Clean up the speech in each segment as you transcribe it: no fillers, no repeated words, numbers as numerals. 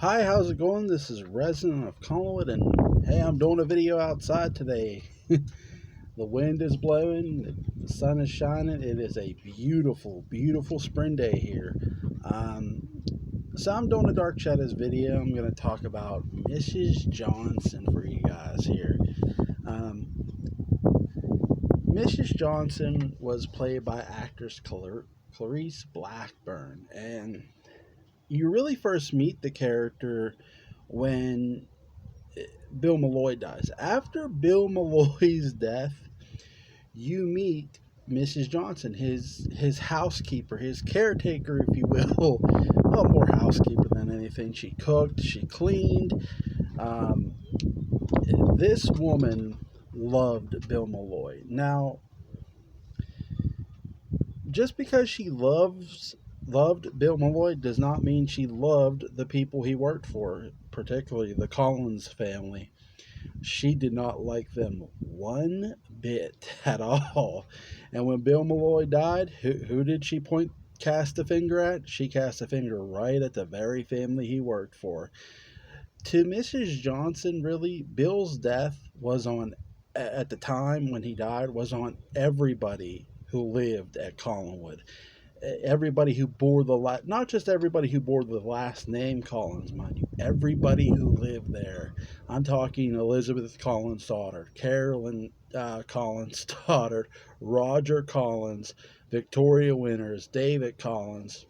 Hi, how's it going? This is Resident of Collingwood, and hey, I'm doing a video outside today. The wind is blowing, the sun is shining. It is a beautiful, beautiful spring day here. Um, so I'm doing a Dark Shadows video. I'm going to talk about Mrs. Johnson for you guys here. Um, Mrs. Johnson was played by actress Clarice Blackburn, and you really first meet the character when Bill Malloy dies. After Bill Malloy's death, you meet Mrs. Johnson, his housekeeper, his caretaker, if you will. Well, more housekeeper than anything. She cooked, she cleaned. Um, this woman loved Bill Malloy. Now, just because she loved Bill Malloy does not mean she loved the people he worked for, particularly the Collins family. She did not like them one bit at all. And when Bill Malloy died, who did she cast a finger at? She cast a finger right at the very family he worked for. To Mrs. Johnson, really, Bill's death was on, at the time when he died, was on everybody who lived at Collinwood. Everybody who bore not just everybody who bore the last name Collins, mind you, everybody who lived there. I'm talking Elizabeth Collins' daughter, Carolyn Collins' daughter, Roger Collins, Victoria Winters, David Collins.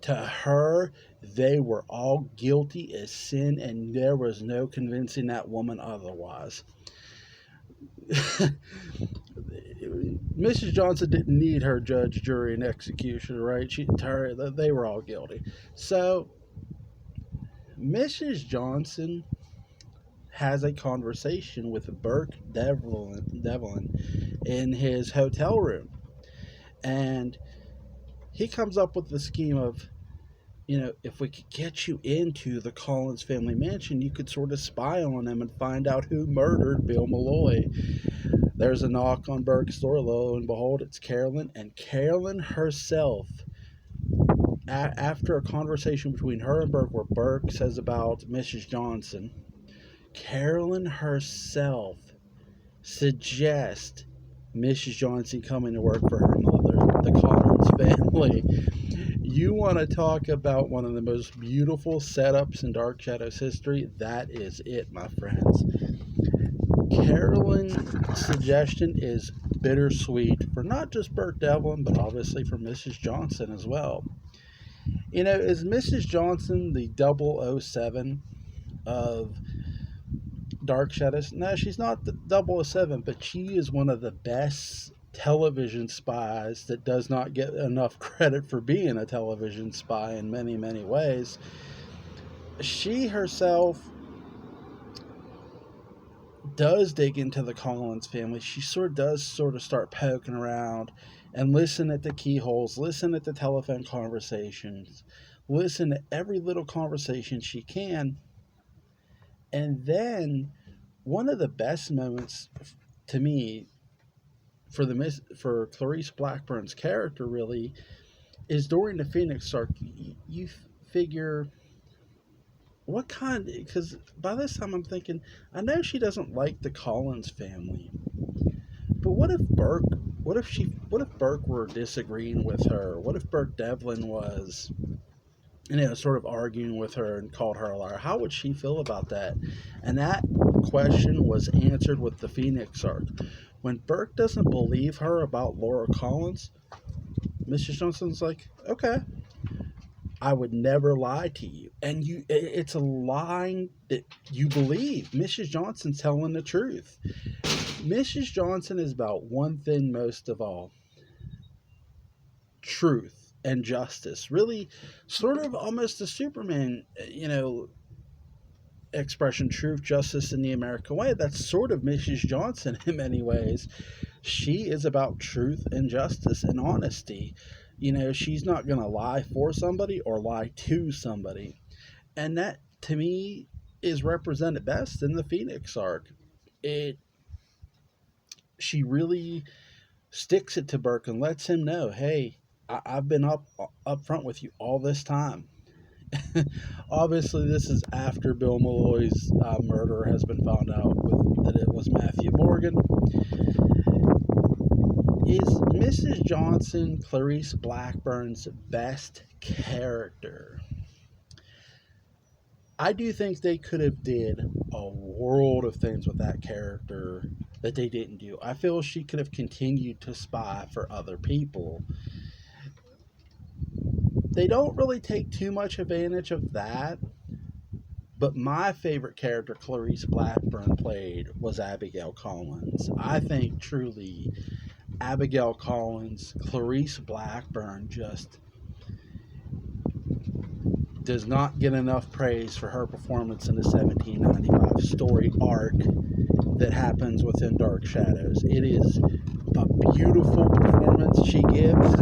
To her, they were all guilty as sin, and there was no convincing that woman otherwise. Mrs. Johnson didn't need her judge, jury, and executioner, right? They were all guilty. So Mrs. Johnson has a conversation with Burke Devlin in his hotel room, and he comes up with the scheme of, if we could get you into the Collins family mansion, you could sort of spy on them and find out who murdered Bill Malloy. There's a knock on Burke's door. Lo and behold, it's Carolyn. And Carolyn herself, after a conversation between her and Burke, where Burke says about Mrs. Johnson, Carolyn herself suggests Mrs. Johnson coming to work for her mother, the Collins family. You want to talk about one of the most beautiful setups in Dark Shadows history? That is it, my friends. Carolyn's suggestion is bittersweet for not just Burke Devlin, but obviously for Mrs. Johnson as well. Is Mrs. Johnson the 007 of Dark Shadows? No, she's not the 007, but she is one of the best television spies that does not get enough credit for being a television spy in many, many ways. She herself does dig into the Collins family. She does start poking around and listen at the keyholes, listen at the telephone conversations, listen to every little conversation she can. And then one of the best moments to me for Clarice Blackburn's character really is during the Phoenix arc. You figure what kind, because by this time I'm thinking, I know she doesn't like the Collins family, but what if Burke were disagreeing with her? What if Burke Devlin was, sort of arguing with her and called her a liar? How would she feel about that? And that question was answered with the Phoenix arc. When Burke doesn't believe her about Laura Collins, Mrs. Johnson's like, okay, I would never lie to you. And it's a line that you believe. Mrs. Johnson's telling the truth. Mrs. Johnson is about one thing most of all: truth and justice. Really, sort of almost a Superman, expression, truth, justice, in the American way. That's sort of Mrs. Johnson in many ways. She is about truth and justice and honesty. She's not going to lie for somebody or lie to somebody. And that, to me, is represented best in the Phoenix arc. She really sticks it to Burke and lets him know, hey, I've been up front with you all this time. Obviously, this is after Bill Malloy's murder has been found out that it was Matthew Morgan. Is Mrs. Johnson Clarice Blackburn's best character? I do think they could have did a world of things with that character that they didn't do. I feel she could have continued to spy for other people. They don't really take too much advantage of that, but my favorite character Clarice Blackburn played was Abigail Collins. I think truly Abigail Collins, Clarice Blackburn just does not get enough praise for her performance in the 1795 story arc that happens within Dark Shadows. It is a beautiful performance she gives,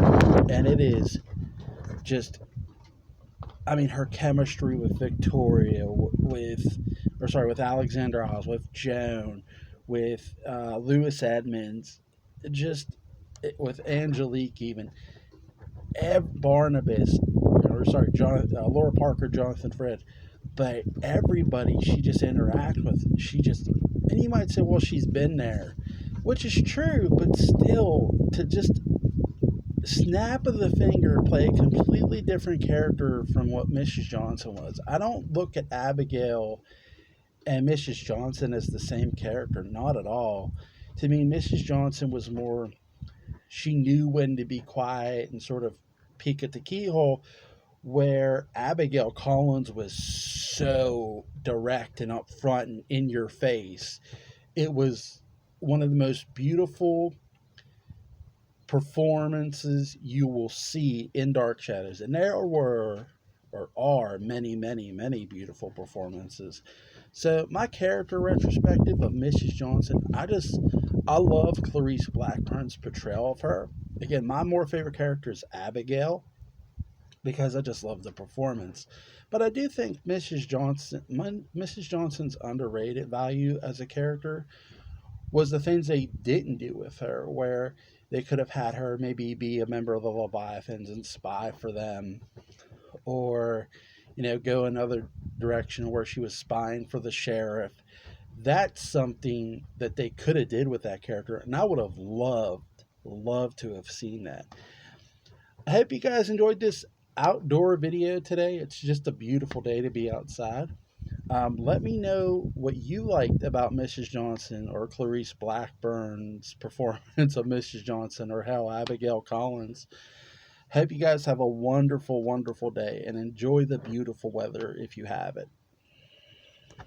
and it is just, I mean, her chemistry with Victoria, with Alexander Oz, with Joan, with Lewis Edmonds, just with Angelique even, Barnabas, Laura Parker, Jonathan Fred, but everybody she just interacts with, and you might say, well, she's been there, which is true, but still, to just snap of the finger play a completely different character from what Mrs. Johnson was. I don't look at Abigail and Mrs. Johnson as the same character, not at all. To me, Mrs. Johnson was more, she knew when to be quiet and sort of peek at the keyhole, where Abigail Collins was so direct and upfront and in your face. It was one of the most beautiful performances you will see in Dark Shadows. And there were, or are, many, many, many beautiful performances. So my character retrospective of Mrs. Johnson, I love Clarice Blackburn's portrayal of her. Again, my more favorite character is Abigail, because I just love the performance. But I do think Mrs. Johnson's underrated value as a character was the things they didn't do with her, where they could have had her maybe be a member of the Leviathans and spy for them, or go another direction where she was spying for the sheriff. That's something that they could have did with that character, and I would have loved to have seen that. I hope you guys enjoyed this outdoor video today. It's just a beautiful day to be outside. Let me know what you liked about Mrs. Johnson or Clarice Blackburn's performance of Mrs. Johnson, or hell, Abigail Collins. Hope you guys have a wonderful, wonderful day and enjoy the beautiful weather if you have it.